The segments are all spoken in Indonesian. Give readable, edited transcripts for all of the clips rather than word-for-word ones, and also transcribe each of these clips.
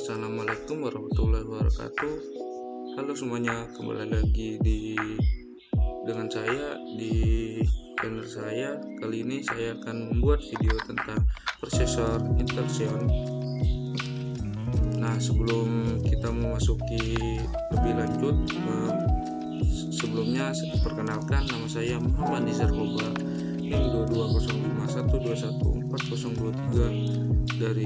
Assalamualaikum warahmatullahi wabarakatuh. Halo semuanya, kembali lagi dengan saya di channel saya. Kali ini saya akan membuat video tentang prosesor Intel Xeon. Nah, sebelum kita memasuki lebih lanjut, sebelumnya perkenalkan, nama saya Muhammad Nizar Hoba, NIM 22051214023 dari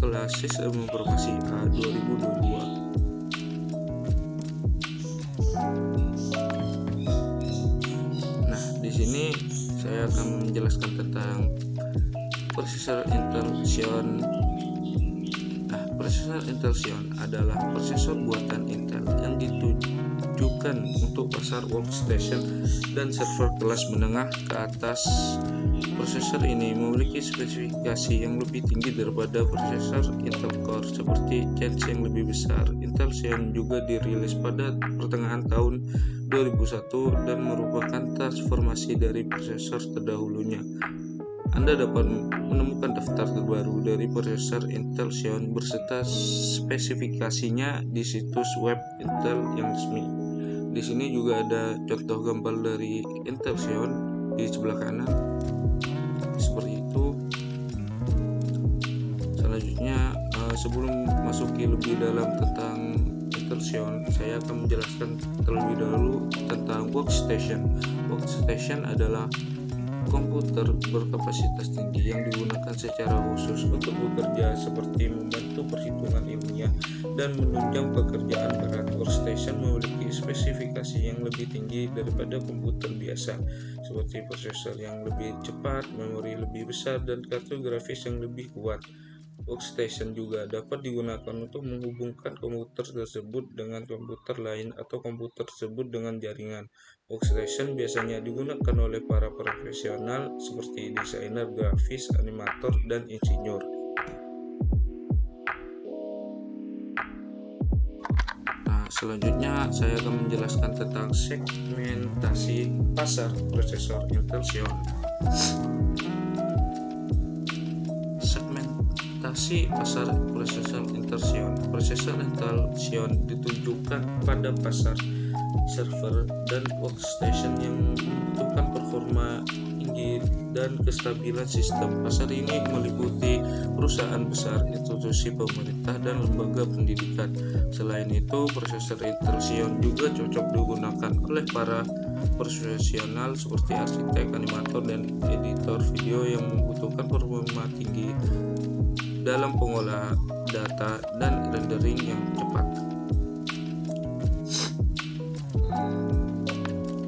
kelas Sistem Informasi A 2022. Nah, di sini saya akan menjelaskan tentang prosesor Intel Xeon. Nah, prosesor Intel Xeon adalah prosesor buatan Intel yang ditujukan untuk pasar workstation dan server kelas menengah ke atas. Prosesor ini memiliki spesifikasi yang lebih tinggi daripada prosesor Intel Core seperti chance yang lebih besar. Intel Xeon juga dirilis pada pertengahan tahun 2001 dan merupakan transformasi dari prosesor terdahulunya. Anda dapat menemukan daftar terbaru dari prosesor Intel Xeon beserta spesifikasinya di situs web Intel yang resmi. Di sini juga ada contoh gambar dari Intel Xeon di sebelah kanan. Seperti itu. Selanjutnya, sebelum masuki lebih dalam tentang Intel Xeon, saya akan menjelaskan terlebih dahulu tentang workstation. Workstation adalah komputer berkapasitas tinggi yang digunakan secara khusus untuk bekerja seperti membantu perhitungan ilmiah dan menunjang pekerjaan berat. Workstation memiliki spesifikasi yang lebih tinggi daripada komputer biasa, seperti prosesor yang lebih cepat, memori lebih besar, dan kartu grafis yang lebih kuat. Workstation juga dapat digunakan untuk menghubungkan komputer tersebut dengan komputer lain atau komputer tersebut dengan jaringan. Workstation biasanya digunakan oleh para profesional seperti desainer grafis, animator, dan insinyur. Nah, selanjutnya saya akan menjelaskan tentang segmentasi pasar prosesor Intel Xeon. Pasar prosesor Intel Xeon. Prosesor Intel Xeon ditujukan pada pasar server dan workstation yang membutuhkan performa tinggi dan kestabilan sistem. Pasar ini meliputi perusahaan besar, institusi pemerintah, dan lembaga pendidikan. Selain itu, prosesor Intel Xeon juga cocok digunakan oleh para profesional seperti arsitek, animator, dan editor video yang membutuhkan performa tinggi dalam pengolahan data dan rendering yang cepat.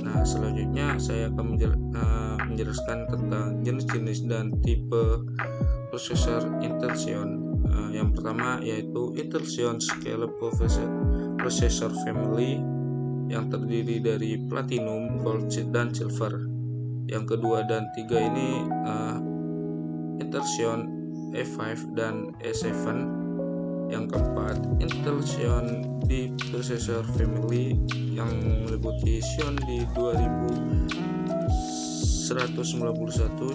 Nah, selanjutnya saya akan menjelaskan tentang jenis-jenis dan tipe prosesor Intel Xeon. Yang pertama yaitu Intel Xeon Scalable Processor Family yang terdiri dari Platinum, Gold, dan Silver. Yang kedua dan tiga ini Intel Xeon E5 dan E7. Yang keempat, Intel Xeon D Processor Family yang meliputi Xeon D 2191,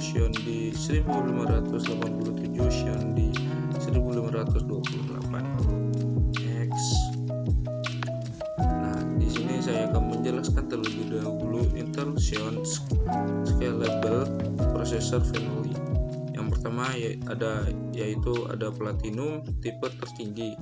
Xeon D 1587, Xeon D 1528. Next. Nah, di sini saya akan menjelaskan terlebih dahulu Intel Xeon Scalable Processor Family. Yang pertama yaitu ada Platinum tipe tertinggi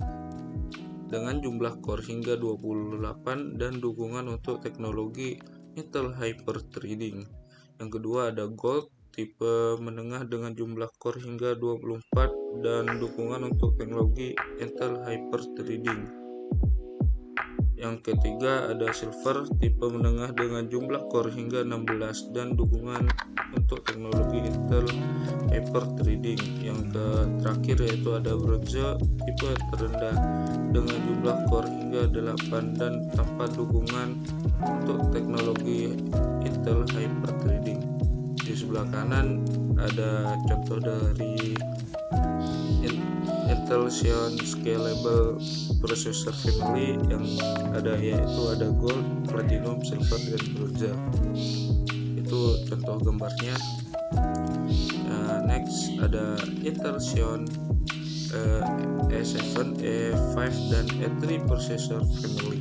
dengan jumlah core hingga 28 dan dukungan untuk teknologi Intel Hyper-Threading. Yang kedua ada Gold tipe menengah dengan jumlah core hingga 24 dan dukungan untuk teknologi Intel Hyper-Threading. Yang ketiga ada Silver tipe menengah dengan jumlah core hingga 16 dan dukungan untuk teknologi Intel Hyper-Threading. Yang terakhir yaitu ada Bronze tipe terendah dengan jumlah core hingga 8 dan tanpa dukungan untuk teknologi Intel Hyper-Threading. Di sebelah kanan ada contoh dari Intel Xeon Scalable Processor Family yang yaitu ada Gold, Platinum, Silver, dan Bronze. Itu contoh gambarnya. Next ada Intel Xeon A7, A5 dan A3 processor family.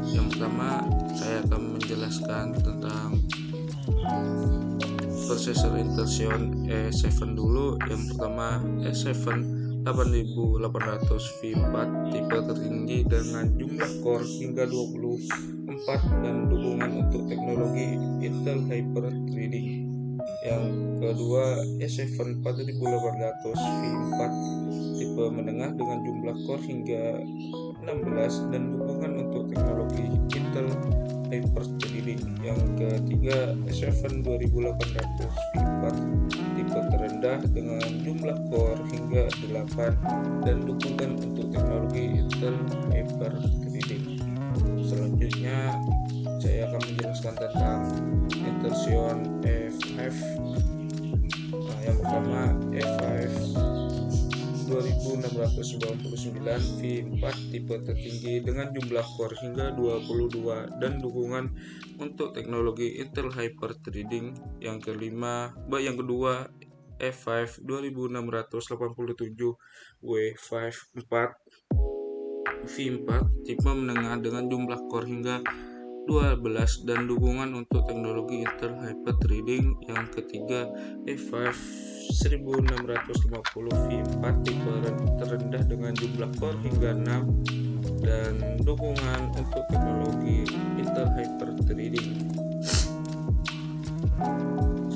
Yang pertama saya akan menjelaskan tentang prosesor Intel Xeon A7 dulu. Yang pertama A7 8800 V4 tipe tertinggi dengan jumlah core hingga 24 dan dukungan untuk teknologi Intel Hyper Threading. Yang kedua A7 4800 V4 tipe menengah dengan jumlah core hingga 16 dan dukungan untuk teknologi Intel Hyper Threading. Yang ketiga A7 2800 V4 tipe terendah dengan jumlah core hingga 8 dan dukungan untuk teknologi Intel Hyper Threading. Selanjutnya saya akan menjelaskan tentang Intel Xeon A5. Yang pertama A5 2699 V4 tipe tertinggi dengan jumlah core hingga 22 dan dukungan untuk teknologi Intel Hyper Threading. Yang kedua A5 2687 W54 V4 tipe menengah dengan jumlah core hingga 12 dan dukungan untuk teknologi Intel Hyper Threading. Yang ketiga A5 1650 V4 tipe terendah dengan jumlah core hingga 6 dan dukungan untuk teknologi Intel Hyper Threading.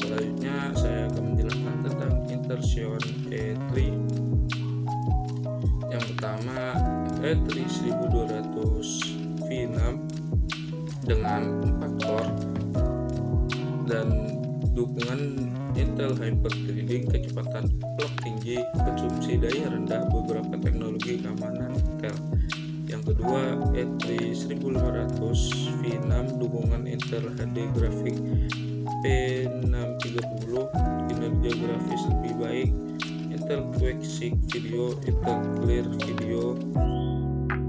Selanjutnya saya akan menjelaskan tentang Intel Xeon A3. Yang pertama A3 1200 V6 dengan 4 core dan dukungan Intel Hyper Threading, kecepatan clock tinggi, konsumsi daya rendah, beberapa teknologi keamanan Intel. Yang kedua A3 1500 V6 dukungan Intel HD Graphics P630, kinerja grafis lebih baik, Intel QuickSync Video, Intel Clear Video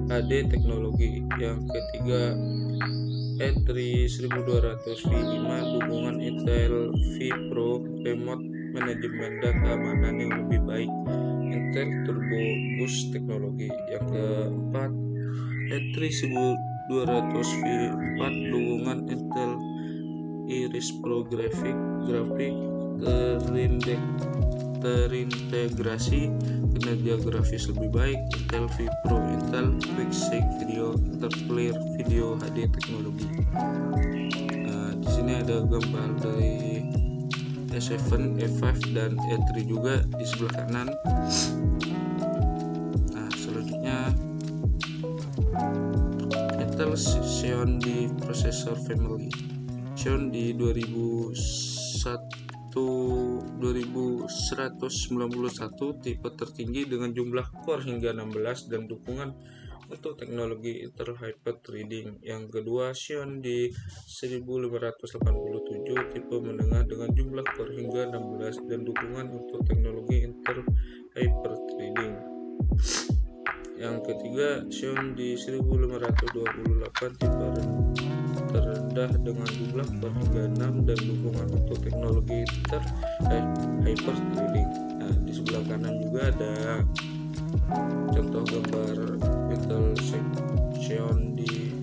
HD teknologi. Yang ketiga A3 1200 V5 dukungan Intel vPro, remote manajemen dan keamanan yang lebih baik, Intel Turbo Boost teknologi. Yang keempat A3 1200 V4 dukungan Intel Iris Pro grafik terintegrasi, kinerja grafis lebih baik, Intel vPro, Intel QuickSync Video, Intel Clear Video HD teknologi. Di sini ada gambar dari A7, A5 dan A3 juga di sebelah kanan. Selanjutnya Intel Xeon di processor family. Xeon di 2191 tipe tertinggi dengan jumlah core hingga 16 dan dukungan untuk teknologi Intel Hyper Threading. Yang kedua Xeon di 1587 tipe menengah dengan jumlah core hingga 16 dan dukungan untuk teknologi Intel Hyper Threading. Yang ketiga Xeon di 1528 tipe terendah dengan jumlah core hingga 6 dan dukungan untuk teknologi Intel Hyper Threading. Di sebelah kanan juga ada contoh gambar Intel Xeon di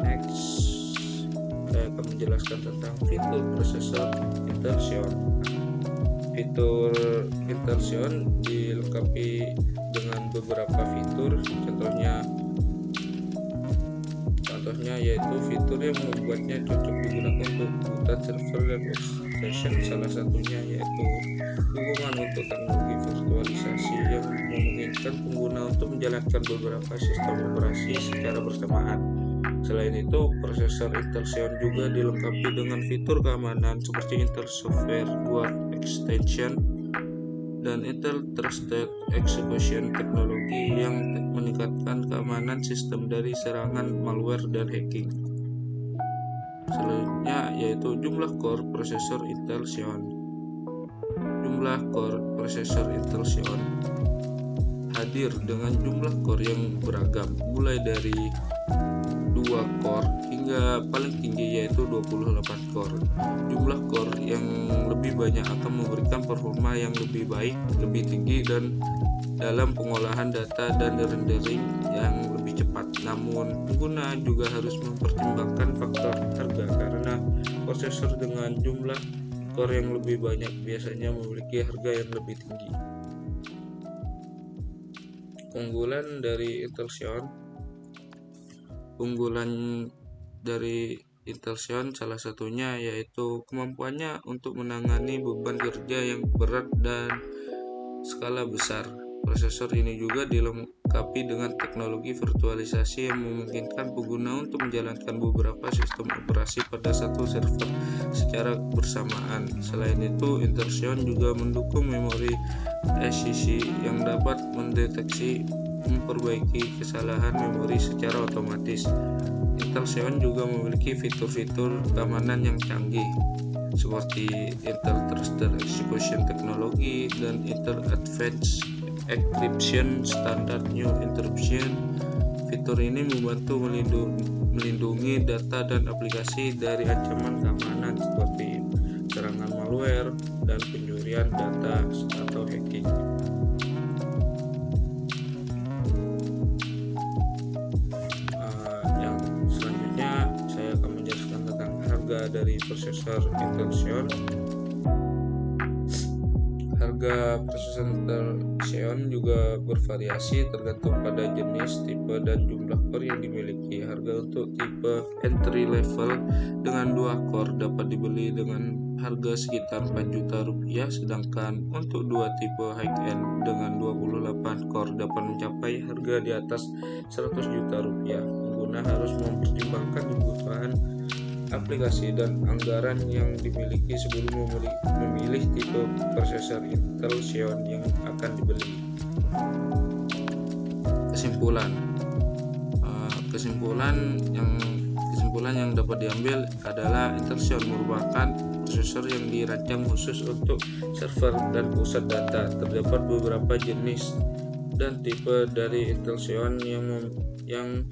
next. Saya akan menjelaskan tentang fitur prosesor Intel Xeon. Fitur Intel Xeon dilengkapi dengan beberapa fitur, contohnya yaitu fitur yang membuatnya cocok digunakan untuk kebutuhan server dan workstation. Salah satunya yaitu dukungan untuk teknologi virtualisasi yang memungkinkan pengguna untuk menjalankan beberapa sistem operasi secara bersamaan. Selain itu, prosesor Intel Xeon juga dilengkapi dengan fitur keamanan seperti Intel Software Guard Extension dan Intel Trusted Execution teknologi yang meningkatkan keamanan sistem dari serangan malware dan hacking. Selanjutnya yaitu jumlah core prosesor Intel Xeon. Jumlah core prosesor Intel Xeon hadir dengan jumlah core yang beragam, mulai dari 2 core hingga paling tinggi yaitu 28 core. Jumlah core yang lebih banyak akan memberikan performa yang lebih baik, lebih tinggi dan dalam pengolahan data dan rendering yang lebih cepat. Namun, pengguna juga harus mempertimbangkan faktor harga karena prosesor dengan jumlah core yang lebih banyak biasanya memiliki harga yang lebih tinggi. Keunggulan dari Intel Xeon salah satunya yaitu kemampuannya untuk menangani beban kerja yang berat dan skala besar. Prosesor ini juga dilengkapi dengan teknologi virtualisasi yang memungkinkan pengguna untuk menjalankan beberapa sistem operasi pada satu server secara bersamaan. Selain itu, Intel Xeon juga mendukung memori SCC yang dapat memperbaiki kesalahan memori secara otomatis. Intel Xeon juga memiliki fitur-fitur keamanan yang canggih seperti Intel Trusted Execution Technology dan Intel Advanced Encryption Standard New Encryption. Fitur ini membantu melindungi data dan aplikasi dari ancaman keamanan seperti serangan malware dan pencurian data atau hacking. Yang selanjutnya saya akan menjelaskan tentang harga dari prosesor Intel Xeon. Harga prosesor Intel Xeon juga bervariasi tergantung pada jenis, tipe, dan jumlah core yang dimiliki. Harga untuk tipe entry level dengan 2 core dapat dibeli dengan harga sekitar 4 juta rupiah, sedangkan untuk 2 tipe high end dengan 28 core dapat mencapai harga di atas 100 juta rupiah. Pengguna harus mempertimbangkan kebutuhan aplikasi dan anggaran yang dimiliki sebelum memilih tipe prosesor Intel Xeon yang akan dibeli. Kesimpulan yang dapat diambil adalah Intel Xeon merupakan prosesor yang dirancang khusus untuk server dan pusat data. Terdapat beberapa jenis dan tipe dari Intel Xeon yang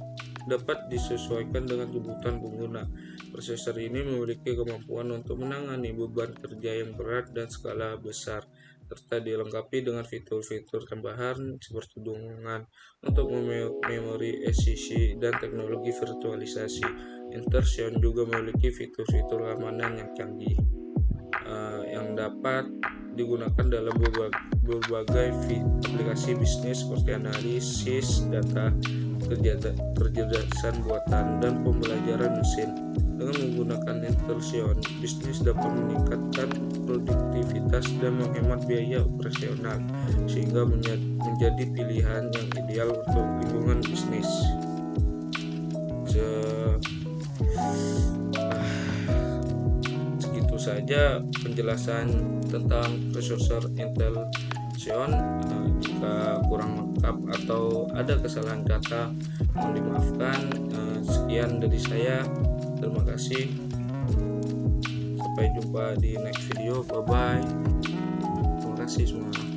dapat disesuaikan dengan kebutuhan pengguna. Prosesor ini memiliki kemampuan untuk menangani beban kerja yang berat dan skala besar, serta dilengkapi dengan fitur-fitur tambahan seperti dukungan untuk memori SCC dan teknologi virtualisasi. Intel Xeon juga memiliki fitur-fitur keamanan yang canggih yang dapat digunakan dalam berbagai aplikasi bisnis seperti analisis data, kecerdasan buatan, dan pembelajaran mesin. Dengan menggunakan Intel Xeon, bisnis dapat meningkatkan produktivitas dan menghemat biaya operasional, sehingga menjadi pilihan yang ideal untuk lingkungan bisnis. Segitu saja penjelasan tentang prosesor Intel Xeon. Jika kurang lengkap atau ada kesalahan kata, mohon dimaafkan. Sekian dari saya. Terima kasih. Sampai jumpa di next video. Bye bye. Terima kasih semua.